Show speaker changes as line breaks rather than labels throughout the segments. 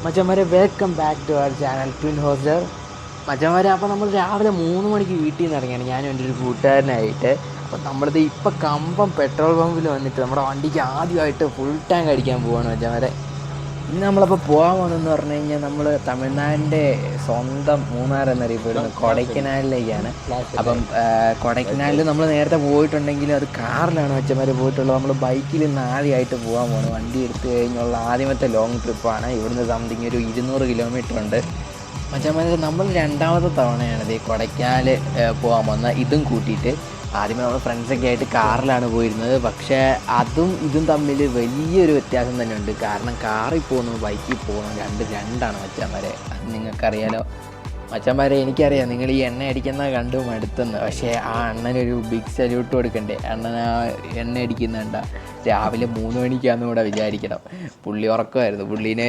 മച്ചന്മാരെ welcome back to our channel twin hoster. മച്ചന്മാരെ അപ്പോൾ നമ്മൾ രാവിലെ 3 മണിക്ക് വീട്ടിൽ നിന്ന് ഇറങ്ങിയാണ് ഞാനും എൻ്റെ ഒരു കൂട്ടുകാരനായിട്ട്. അപ്പോൾ നമ്മളിത് ഇപ്പം കമ്പം പെട്രോൾ പമ്പിൽ വന്നിട്ട് നമ്മുടെ വണ്ടിക്ക് ആദ്യമായിട്ട് ഫുൾ ടാങ്ക് അടിക്കാൻ പോവാണ് മച്ചന്മാരെ. ഇന്ന് നമ്മളപ്പോൾ പോകാൻ പോകുന്നതെന്ന് പറഞ്ഞു കഴിഞ്ഞാൽ നമ്മൾ തമിഴ്നാടിൻ്റെ സ്വന്തം മൂന്നാർ എന്നറിയപ്പെടുന്ന കൊടൈക്കനാലിലേക്കാണ്. അപ്പം കൊടൈക്കനാലിൽ നമ്മൾ നേരത്തെ പോയിട്ടുണ്ടെങ്കിലും അത് കാറിലാണ് മച്ചന്മാർ പോയിട്ടുള്ളത്. നമ്മൾ ബൈക്കിൽ ഇന്ന് ആദ്യമായിട്ട് പോകാൻ പോകുന്നത്. വണ്ടി എടുത്തു കഴിഞ്ഞുള്ള ആദ്യമത്തെ ലോങ് ട്രിപ്പാണ്. ഇവിടുന്ന് സംതിങ് ഒരു 200 കിലോമീറ്റർ ഉണ്ട് മച്ചന്മാർ. നമ്മൾ രണ്ടാമത്തെ തവണയാണ് ഈ കൊടൈക്കനാൽ പോകാൻ വന്നത്, ഇതും കൂട്ടിയിട്ട്. ആദ്യമേ നമ്മൾ ഫ്രണ്ട്സൊക്കെ ആയിട്ട് കാറിലാണ് പോയിരുന്നത്. പക്ഷേ അതും ഇതും തമ്മിൽ വലിയൊരു വ്യത്യാസം തന്നെ ഉണ്ട്. കാരണം കാറിൽ പോകുന്നു ബൈക്കിൽ പോകുന്നു രണ്ടാണ് മച്ചാന്മാരെ. അത് നിങ്ങൾക്കറിയാലോ മച്ചാന്മാരെ. എനിക്കറിയാം നിങ്ങൾ ഈ എണ്ണ അടിക്കുന്ന കണ്ടു മടുത്തെന്ന്. പക്ഷേ ആ അണ്ണനൊരു ബിഗ് സല്യൂട്ട് കൊടുക്കണ്ടേ. അണ്ണൻ ആ എണ്ണ അടിക്കുന്നുണ്ട രാവിലെ 3 മണിക്കാന്ന് കൂടെ വിചാരിക്കണം. പുള്ളി ഉറക്കമായിരുന്നു. പുള്ളീനെ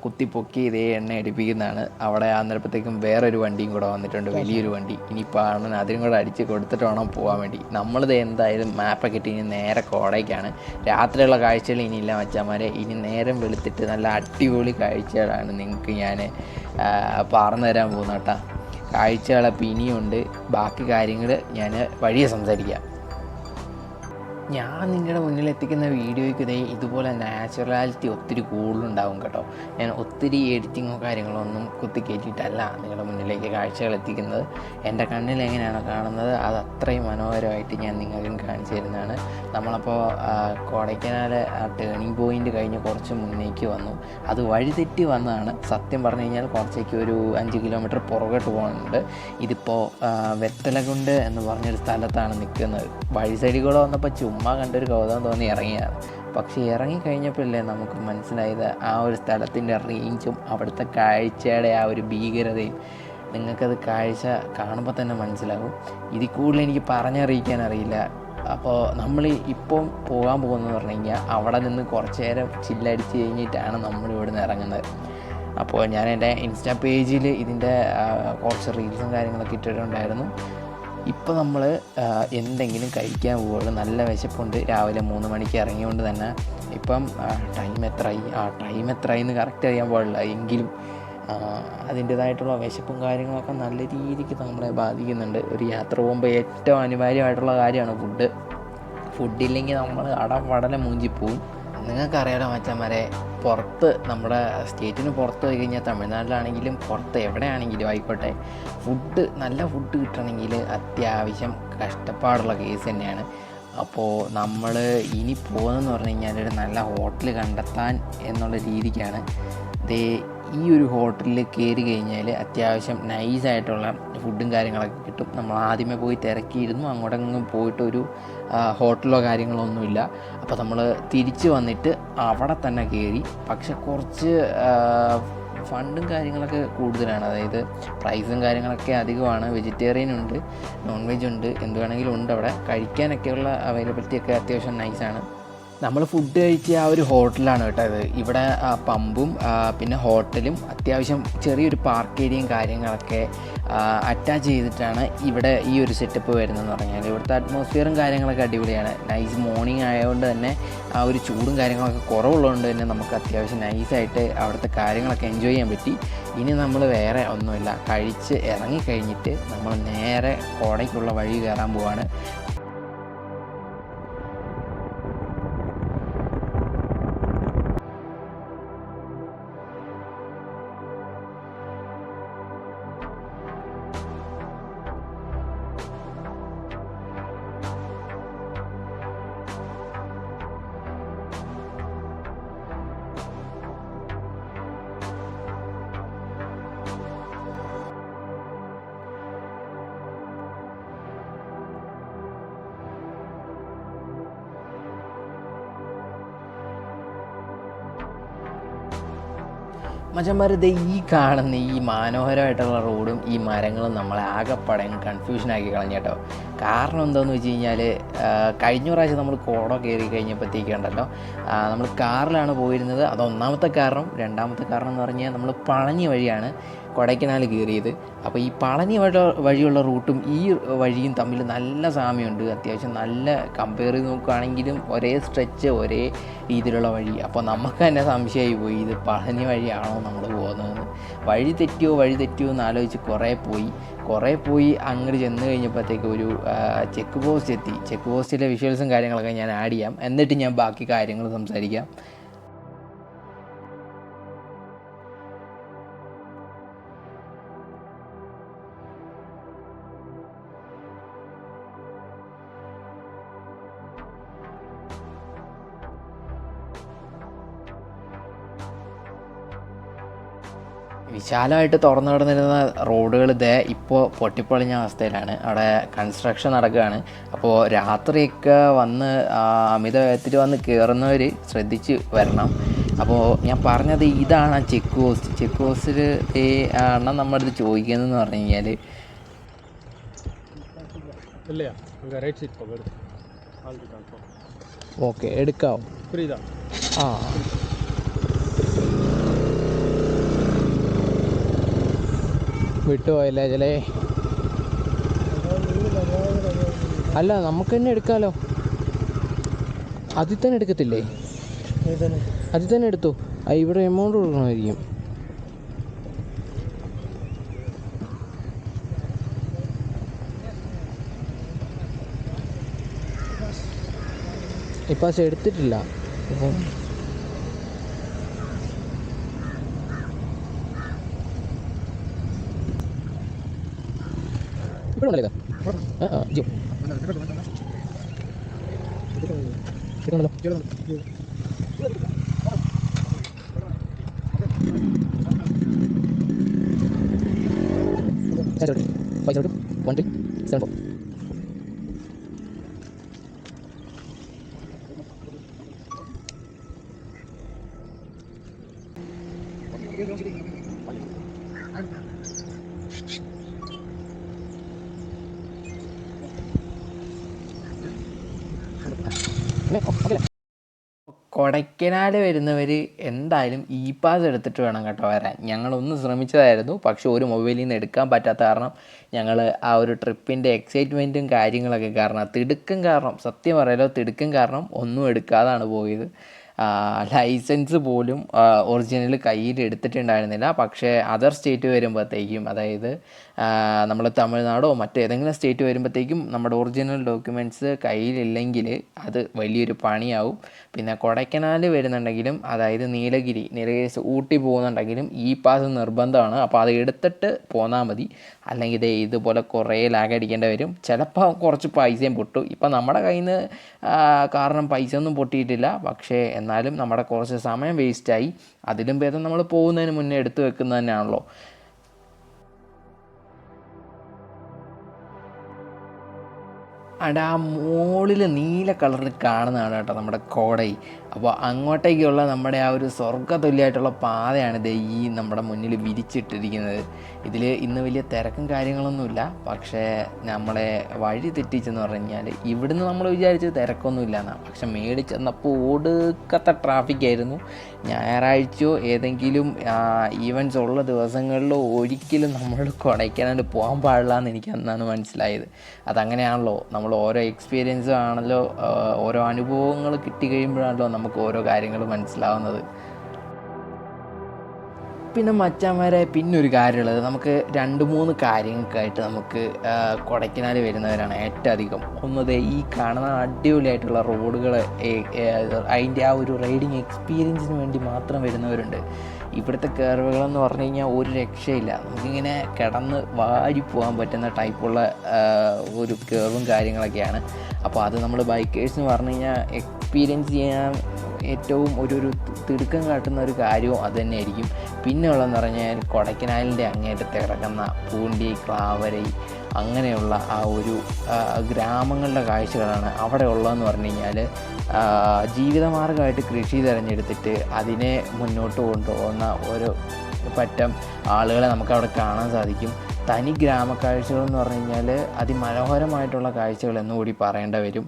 കുത്തിപ്പൊക്കി ഇതേ എണ്ണ അടിപ്പിക്കുന്നതാണ്. അവിടെ അന്നേരപ്പോഴത്തേക്കും വേറൊരു വണ്ടിയും കൂടെ വന്നിട്ടുണ്ട്, വലിയൊരു വണ്ടി. ഇനിയിപ്പോൾ അണ്ണൻ അതിനും കൂടെ അടിച്ച് കൊടുത്തിട്ട് വേണം പോകാൻ വേണ്ടി. നമ്മളിത് എന്തായാലും മാപ്പൊക്കെ ഇട്ട് ഇനി നേരെ കോടയ്ക്കാണ്. രാത്രിയുള്ള കാഴ്ചകൾ ഇനിയില്ല മച്ചാന്മാരെ. ഇനി നേരം വെളുത്തിട്ട് നല്ല അടിപൊളി കാഴ്ചകളാണ് നിങ്ങൾക്ക് ഞാൻ പറഞ്ഞു തരാൻ പോകുന്നത് കേട്ടോ. കാഴ്ചകളപ്പോൾ ഇനിയുണ്ട്. ബാക്കി കാര്യങ്ങൾ ഞാൻ വഴിയെ സംസാരിക്കാം. ഞാൻ നിങ്ങളുടെ മുന്നിൽ എത്തിക്കുന്ന വീഡിയോയ്ക്ക് ഇതുപോലെ നാച്ചുറാലിറ്റി ഒത്തിരി കൂടുതലുണ്ടാവും കേട്ടോ. ഞാൻ ഒത്തിരി എഡിറ്റിങ്ങോ കാര്യങ്ങളോ ഒന്നും കുത്തിക്കയറ്റിയിട്ടല്ല നിങ്ങളുടെ മുന്നിലേക്ക് കാഴ്ചകൾ എത്തിക്കുന്നത്. എൻ്റെ കണ്ണിൽ എങ്ങനെയാണോ കാണുന്നത് അത് അത്രയും മനോഹരമായിട്ട് ഞാൻ നിങ്ങൾക്കും കാണിച്ചു തരുന്നതാണ്. നമ്മളപ്പോൾ കൊടൈക്കനാൽ ആ ടേണിംഗ് പോയിൻ്റ് കഴിഞ്ഞ് കുറച്ച് മുന്നേക്ക് വന്നു. അത് വഴിതെറ്റി വന്നതാണ്. സത്യം പറഞ്ഞു കഴിഞ്ഞാൽ കുറച്ചേക്ക് ഒരു 5 കിലോമീറ്റർ പുറകോട്ട് പോകുന്നുണ്ട്. ഇതിപ്പോൾ വെത്തലകുണ്ട് എന്ന് പറഞ്ഞൊരു സ്ഥലത്താണ് നിൽക്കുന്നത്. വഴി സൈഡിൽ കൂടെ വന്നപ്പോൾ ചുമ്മാ കണ്ടൊരു കൗതുകം തോന്നി ഇറങ്ങിയാണ്. പക്ഷേ ഇറങ്ങിക്കഴിഞ്ഞപ്പോഴല്ലേ നമുക്ക് മനസ്സിലായത് ആ ഒരു സ്ഥലത്തിൻ്റെ റേഞ്ചും അവിടുത്തെ കാഴ്ചയുടെ ആ ഒരു ഭീകരതയും. നിങ്ങൾക്കത് കാഴ്ച കാണുമ്പോൾ തന്നെ മനസ്സിലാകും. ഇതിൽ കൂടുതൽ എനിക്ക് പറഞ്ഞറിയിക്കാൻ അറിയില്ല. അപ്പോൾ നമ്മൾ ഇപ്പം പോകാൻ പോകുന്നതെന്ന് പറഞ്ഞു കഴിഞ്ഞാൽ അവിടെ നിന്ന് കുറച്ച് നേരം ചില്ലടിച്ച് കഴിഞ്ഞിട്ടാണ് നമ്മളിവിടെ നിന്ന് ഇറങ്ങുന്നത്. അപ്പോൾ ഞാൻ എൻ്റെ ഇൻസ്റ്റാ പേജിൽ ഇതിൻ്റെ കുറച്ച് റീൽസും കാര്യങ്ങളൊക്കെ ഇട്ടിട്ടുണ്ടായിരുന്നു. ഇപ്പോൾ നമ്മൾ എന്തെങ്കിലും കഴിക്കാൻ പോവുകയുള്ളൂ. നല്ല വിശപ്പുണ്ട്. രാവിലെ 3 മണിക്ക് ഇറങ്ങിയതുകൊണ്ട് തന്നെ ഇപ്പം ടൈം എത്രയായി എന്ന് കറക്റ്റ് അറിയാൻ പാടില്ല. എങ്കിലും അതിൻ്റേതായിട്ടുള്ള വിശപ്പും കാര്യങ്ങളൊക്കെ നല്ല രീതിക്ക് നമ്മളെ ബാധിക്കുന്നുണ്ട്. ഒരു യാത്ര പോകുമ്പോൾ ഏറ്റവും അനിവാര്യമായിട്ടുള്ള കാര്യമാണ് ഫുഡില്ലെങ്കിൽ നമ്മൾ അടപടല മൂഞ്ചിപ്പോവും. നിങ്ങൾക്കറിയാലോ മച്ചന്മാരെ, പുറത്ത് നമ്മുടെ സ്റ്റേറ്റിന് പുറത്ത് പോയി കഴിഞ്ഞാൽ തമിഴ്നാട്ടിലാണെങ്കിലും പുറത്ത് എവിടെയാണെങ്കിലും ആയിക്കോട്ടെ, നല്ല ഫുഡ് കിട്ടണമെങ്കിൽ അത്യാവശ്യം കഷ്ടപ്പാടുള്ള കേസ് തന്നെയാണ്. അപ്പോൾ നമ്മൾ ഇനി പോകുന്നതെന്ന് പറഞ്ഞു കഴിഞ്ഞാൽ ഒരു നല്ല ഹോട്ടൽ കണ്ടെത്താൻ എന്നുള്ള രീതിക്കാണ്. ഈ ഒരു ഹോട്ടലിൽ കയറി കഴിഞ്ഞാൽ അത്യാവശ്യം നൈസായിട്ടുള്ള ഫുഡും കാര്യങ്ങളൊക്കെ കിട്ടും. നമ്മൾ ആദ്യമേ പോയി തിരക്കിയിരുന്നു. അങ്ങോട്ടെങ്ങും പോയിട്ടൊരു ഹോട്ടലോ കാര്യങ്ങളോ ഒന്നുമില്ല. അപ്പോൾ നമ്മൾ തിരിച്ച് വന്നിട്ട് അവിടെ തന്നെ കയറി. പക്ഷെ കുറച്ച് ഫണ്ടും കാര്യങ്ങളൊക്കെ കൂടുതലാണ്. അതായത് പ്രൈസും കാര്യങ്ങളൊക്കെ അധികമാണ്. വെജിറ്റേറിയൻ ഉണ്ട്, നോൺ വെജ് ഉണ്ട്, എന്ത് വേണമെങ്കിലും ഉണ്ട്. അവിടെ കഴിക്കാനൊക്കെയുള്ള അവൈലബിലിറ്റി ഒക്കെ അത്യാവശ്യം നൈസാണ്. നമ്മൾ ഫുഡ് കഴിച്ച ആ ഒരു ഹോട്ടലാണ് കേട്ടോ ഇത്. ഇവിടെ പമ്പും പിന്നെ ഹോട്ടലും അത്യാവശ്യം ചെറിയൊരു പാർക്ക് ഏരിയയും കാര്യങ്ങളൊക്കെ അറ്റാച്ച് ചെയ്തിട്ടാണ് ഇവിടെ ഈ ഒരു സെറ്റപ്പ് വരുന്നതെന്ന് പറഞ്ഞാൽ. ഇവിടുത്തെ അറ്റ്മോസ്ഫിയറും കാര്യങ്ങളൊക്കെ അടിപൊളിയാണ്. നൈസ് മോർണിംഗ് ആയതുകൊണ്ട് തന്നെ ആ ഒരു ചൂടും കാര്യങ്ങളൊക്കെ കുറവുള്ളതുകൊണ്ട് തന്നെ നമുക്ക് അത്യാവശ്യം നൈസായിട്ട് അവിടുത്തെ കാര്യങ്ങളൊക്കെ എൻജോയ് ചെയ്യാൻ പറ്റി. ഇനി നമ്മൾ വേറെ ഒന്നുമില്ല, കഴിച്ച് ഇറങ്ങിക്കഴിഞ്ഞിട്ട് നമ്മൾ നേരെ കോടയ്ക്കുള്ള വഴി കയറാൻ പോവാണ്. മച്ചന്മാർ, ഈ കാണുന്ന ഈ മനോഹരമായിട്ടുള്ള റോഡും ഈ മരങ്ങളും നമ്മളെ ആകെപ്പടയും കൺഫ്യൂഷനാക്കി കളഞ്ഞു കേട്ടോ. കാരണം എന്താണെന്ന് വെച്ച് കഴിഞ്ഞാൽ കഴിഞ്ഞ പ്രാവശ്യം നമ്മൾ കോട കയറി കഴിഞ്ഞപ്പോഴത്തേക്കുണ്ടല്ലോ നമ്മൾ കാറിലാണ് പോയിരുന്നത്. അത് ഒന്നാമത്തെ കാരണം. രണ്ടാമത്തെ കാരണം എന്ന് പറഞ്ഞാൽ നമ്മൾ പളനി വഴിയാണ് കൊടൈക്കനാൽ കയറിയത്. അപ്പോൾ ഈ പളനി വഴിയുള്ള റൂട്ടും ഈ വഴിയും തമ്മിൽ നല്ല സാമ്യമുണ്ട്. അത്യാവശ്യം നല്ല കമ്പയർ ചെയ്ത് നോക്കുകയാണെങ്കിലും ഒരേ സ്ട്രെച്ച്, ഒരേ രീതിയിലുള്ള വഴി. അപ്പോൾ നമുക്ക് തന്നെ സംശയമായി പോയി, ഇത് പളനി വഴിയാണോ നമ്മൾ പോകുന്നതെന്ന്. വഴി തെറ്റിയോ എന്ന് ആലോചിച്ച് കുറേ പോയി അങ്ങോട്ട് ചെന്ന് കഴിഞ്ഞപ്പോഴത്തേക്ക് ഒരു ചെക്ക് പോസ്റ്റ് എത്തി. ചെക്ക് പോസ്റ്റിലെ വിഷ്വൽസും കാര്യങ്ങളൊക്കെ ഞാൻ ആഡ് ചെയ്യാം, എന്നിട്ട് ഞാൻ ബാക്കി കാര്യങ്ങൾ സംസാരിക്കാം. വിശാലമായിട്ട് തുറന്നു കിടന്നിരുന്ന റോഡുകൾ ഇപ്പോൾ പൊട്ടിപ്പൊളിഞ്ഞ അവസ്ഥയിലാണ്. അവിടെ കൺസ്ട്രക്ഷൻ നടക്കുകയാണ്. അപ്പോൾ രാത്രിയൊക്കെ വന്ന് അമിത വേഗത്തിൽ വന്ന് കയറുന്നവർ ശ്രദ്ധിച്ച് വരണം. അപ്പോൾ ഞാൻ പറഞ്ഞത് ഇതാണ് ആ ചെക്ക് പോസ്റ്റ്. ചെക്ക് പോസ്റ്റിൽ അണ്ണൻ നമ്മുടെ അടുത്ത് ചോദിക്കുന്നതെന്ന് പറഞ്ഞു കഴിഞ്ഞാൽ ഓക്കെ എടുക്കാവോ? ആ വിട്ടുപോയല്ലേ ചിലേ. അല്ല, നമുക്ക് തന്നെ എടുക്കാമല്ലോ. അതിൽ തന്നെ എടുക്കത്തില്ലേ? അതിൽ തന്നെ എടുത്തു. ഇവിടെ എമൗണ്ട് കൊടുക്കണമായിരിക്കും. ഇപ്പം അത് എടുത്തിട്ടില്ല. അപ്പം ഇവിടെ ജിയോ പൈസ 1374. കൊടൈക്കനാൽ വരുന്നവർ എന്തായാലും ഇ പാസ് എടുത്തിട്ട് വേണം കേട്ടോ വരാൻ. ഞങ്ങളൊന്ന് ശ്രമിച്ചതായിരുന്നു, പക്ഷെ ഒരു മൊബൈലിൽ നിന്ന് എടുക്കാൻ പറ്റാത്ത കാരണം ഞങ്ങൾ ആ ഒരു ട്രിപ്പിൻ്റെ എക്സൈറ്റ്മെൻറ്റും കാര്യങ്ങളൊക്കെ കാരണം സത്യം പറയാലോ കാരണം ഒന്നും എടുക്കാതാണ് പോയത്. ലൈസൻസ് പോലും ഒറിജിനൽ കയ്യിൽ എടുത്തിട്ടുണ്ടായിരുന്നില്ല. പക്ഷേ അതർ സ്റ്റേറ്റ് വരുമ്പോഴത്തേക്കും, അതായത് നമ്മൾ തമിഴ്നാടോ മറ്റേതെങ്കിലും സ്റ്റേറ്റ് വരുമ്പോഴത്തേക്കും നമ്മുടെ ഒറിജിനൽ ഡോക്യുമെൻറ്റ്സ് കയ്യിലില്ലെങ്കിൽ അത് വലിയൊരു പണിയാവും. പിന്നെ കൊടൈക്കനാൽ വരുന്നുണ്ടെങ്കിലും, അതായത് നീലഗിരി ഊട്ടി പോകുന്നുണ്ടെങ്കിലും ഇ പാസ് നിർബന്ധമാണ്. അപ്പോൾ അത് എടുത്തിട്ട് പോന്നാൽ മതി. അല്ലെങ്കിൽ ഇതുപോലെ കുറേ ലാഗ് അടിക്കേണ്ടി വരും. ചിലപ്പോൾ കുറച്ച് പൈസയും പൊട്ടും. ഇപ്പം നമ്മുടെ കയ്യിൽ നിന്ന് കാരണം പൈസ ഒന്നും പൊട്ടിയിട്ടില്ല, പക്ഷേ എന്നാലും നമ്മുടെ കുറച്ച് സമയം വേസ്റ്റായി. അതിലും ഭേദം നമ്മൾ പോകുന്നതിന് മുന്നേ എടുത്തു വെക്കുന്നത് തന്നെയാണല്ലോ. അവിടെ ആ മുകളിൽ നീല കളറിൽ കാണുന്നതാണ് കേട്ടോ നമ്മുടെ കോടൈ. അപ്പോൾ അങ്ങോട്ടേക്കുള്ള നമ്മുടെ ആ ഒരു സ്വർഗ്ഗതുല്യമായിട്ടുള്ള പാതയാണ് ഈ നമ്മുടെ മുന്നിൽ വിരിച്ചിട്ടിരിക്കുന്നത്. ഇതിൽ ഇന്ന് വലിയ തിരക്കും കാര്യങ്ങളൊന്നുമില്ല, പക്ഷേ നമ്മളെ വഴി തെറ്റിച്ചെന്ന് പറഞ്ഞു കഴിഞ്ഞാൽ ഇവിടുന്ന് നമ്മൾ വിചാരിച്ചത് തിരക്കൊന്നുമില്ല എന്നാണ്. പക്ഷെ മേളിൽ ചെന്നപ്പോൾ ഒടുക്കത്തെ ട്രാഫിക്കായിരുന്നു. ഞായറാഴ്ചയോ ഏതെങ്കിലും ഈവൻറ്റ്സ് ഉള്ള ദിവസങ്ങളിലോ ഒരിക്കലും നമ്മൾ കൊടൈക്കനാൽ പോകാൻ പാടില്ല എന്ന് എനിക്ക് അന്നാണ് മനസ്സിലായത്. അതങ്ങനെയാണല്ലോ, നമ്മൾ ഓരോ എക്സ്പീരിയൻസും ആണല്ലോ, ഓരോ അനുഭവങ്ങൾ കിട്ടിക്കഴിയുമ്പോഴാണല്ലോ നമുക്ക് ഓരോ കാര്യങ്ങൾ മനസ്സിലാവുന്നത്. പിന്നെ മച്ചാന്മാരെ പിന്നൊരു കാര്യമുള്ളത്, നമുക്ക് 2-3 കാര്യങ്ങൾക്കായിട്ട് നമുക്ക് കൊടൈക്കനാൽ വരുന്നവരാണ് ഏറ്റവും അധികം. ഒന്നത് ഈ കാണുന്ന അടിപൊളിയായിട്ടുള്ള റോഡുകൾ, അതിൻ്റെ ആ ഒരു റൈഡിങ് എക്സ്പീരിയൻസിന് വേണ്ടി മാത്രം വരുന്നവരുണ്ട്. ഇവിടുത്തെ കർവുകളെന്ന് പറഞ്ഞു കഴിഞ്ഞാൽ ഒരു രക്ഷയില്ല. നമുക്കിങ്ങനെ കിടന്ന് വാരി പോകാൻ പറ്റുന്ന ടൈപ്പുള്ള ഒരു കർവും കാര്യങ്ങളൊക്കെയാണ്. അപ്പോൾ അത് നമ്മൾ ബൈക്കേഴ്സ് എന്ന് പറഞ്ഞു കഴിഞ്ഞാൽ എക്സ്പീരിയൻസ് ചെയ്യാൻ ഏറ്റവും ഒരു തിടുക്കം കാട്ടുന്ന ഒരു കാര്യവും അത് തന്നെയായിരിക്കും. പിന്നെ ഉള്ളതെന്ന് പറഞ്ഞാൽ കൊടൈക്കനാലിൻ്റെ അങ്ങേറ്റത്ത് കിടക്കുന്ന പൂണ്ടി, ക്ലാവരൈ അങ്ങനെയുള്ള ആ ഒരു ഗ്രാമങ്ങളുടെ കാഴ്ചകളാണ് അവിടെ ഉള്ളതെന്ന് പറഞ്ഞു കഴിഞ്ഞാൽ. ജീവിതമാർഗ്ഗമായിട്ട് കൃഷി തിരഞ്ഞെടുത്തിട്ട് അതിനെ മുന്നോട്ട് കൊണ്ടുപോകുന്ന ഒരു പറ്റം ആളുകളെ നമുക്കവിടെ കാണാൻ സാധിക്കും. തനി ഗ്രാമക്കാഴ്ചകൾ എന്ന് പറഞ്ഞു കഴിഞ്ഞാൽ അതിമനോഹരമായിട്ടുള്ള കാഴ്ചകൾ എന്നുകൂടി പറയേണ്ട വരും.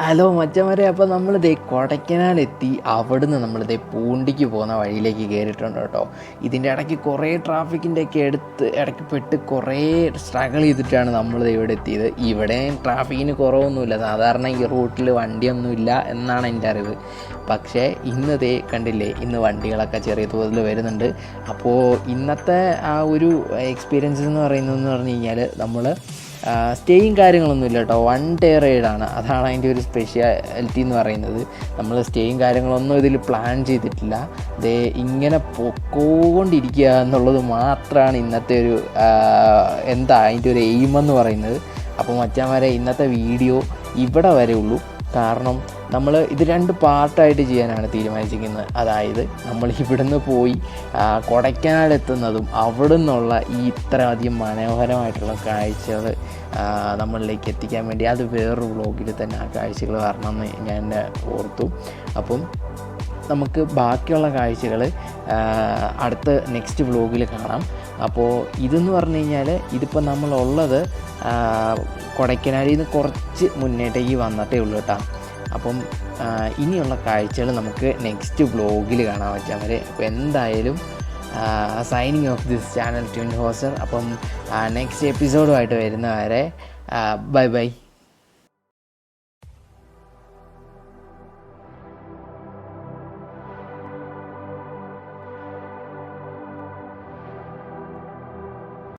ഹലോ മച്ചന്മാരെ, അപ്പോൾ നമ്മളിതേ കൊടൈക്കനാലെത്തി. അവിടുന്ന് നമ്മളിതേ പൂണ്ടിക്ക് പോകുന്ന വഴിയിലേക്ക് കയറിയിട്ടുണ്ട് കേട്ടോ. ഇതിൻ്റെ ഇടയ്ക്ക് കുറേ ട്രാഫിക്കിൻ്റെയൊക്കെ ഇടയ്ക്ക് പെട്ട് കുറേ സ്ട്രഗിൾ ചെയ്തിട്ടാണ് നമ്മളിത് ഇവിടെ എത്തിയത്. ഇവിടെ ട്രാഫിക്കിന് കുറവൊന്നുമില്ല, സാധാരണ ഈ റൂട്ടിൽ വണ്ടിയൊന്നുമില്ല എന്നാണ് എൻ്റെ അറിവ്. പക്ഷേ ഇന്നതേ കണ്ടില്ലേ, ഇന്ന് വണ്ടികളൊക്കെ ചെറിയ തോതിൽ വരുന്നുണ്ട്. അപ്പോൾ ഇന്നത്തെ ആ ഒരു എക്സ്പീരിയൻസ് എന്ന് പറയുന്നതെന്ന് പറഞ്ഞു കഴിഞ്ഞാൽ നമ്മൾ സ്റ്റേയും കാര്യങ്ങളൊന്നുമില്ല കേട്ടോ, വൺ ഡേ റൈഡാണ്. അതാണ് അതിൻ്റെ ഒരു സ്പെഷ്യാലിറ്റി എന്ന് പറയുന്നത്. നമ്മൾ സ്റ്റേയും കാര്യങ്ങളൊന്നും ഇതിൽ പ്ലാൻ ചെയ്തിട്ടില്ല, ദേ ഇങ്ങനെ പൊക്കോണ്ടിരിക്കുക എന്നുള്ളത് മാത്രമാണ് ഇന്നത്തെ ഒരു അതിൻ്റെ ഒരു എയിമെന്ന് പറയുന്നത്. അപ്പോൾ മച്ചാന്മാരെ, ഇന്നത്തെ വീഡിയോ ഇവിടെ വരെ ഉള്ളൂ. കാരണം നമ്മൾ ഇത് 2 പാർട്ടായിട്ട് ചെയ്യാനാണ് തീരുമാനിച്ചിരിക്കുന്നത്. അതായത് നമ്മൾ ഇവിടുന്ന് പോയി കൊടൈക്കനാലെത്തുന്നതും അവിടെ നിന്നുള്ള ഈ ഇത്രയധികം മനോഹരമായിട്ടുള്ള കാഴ്ചകൾ നമ്മളിലേക്ക് എത്തിക്കാൻ വേണ്ടി അത് വേറൊരു വ്ളോഗിൽ തന്നെ ആ കാഴ്ചകൾ വരണമെന്ന് ഞാൻ ഓർത്തു. അപ്പം നമുക്ക് ബാക്കിയുള്ള കാഴ്ചകൾ അടുത്ത നെക്സ്റ്റ് വ്ളോഗിൽ കാണാം. അപ്പോൾ ഇതെന്ന് പറഞ്ഞു കഴിഞ്ഞാൽ ഇതിപ്പോൾ നമ്മളുള്ളത് കൊടൈക്കനാലിൽ നിന്ന് കുറച്ച് മുന്നേട്ടേക്ക് വന്നിട്ടേ ഉള്ളൂ കേട്ടോ. അപ്പം ഇനിയുള്ള കാഴ്ചകൾ നമുക്ക് നെക്സ്റ്റ് വ്ളോഗിൽ കാണാൻ പറ്റാൻ വരെ. അപ്പോൾ എന്തായാലും signing off this channel twin hoster. അപ്പം നെക്സ്റ്റ് എപ്പിസോഡുമായിട്ട് വരുന്നവരെ ബൈ ബൈ.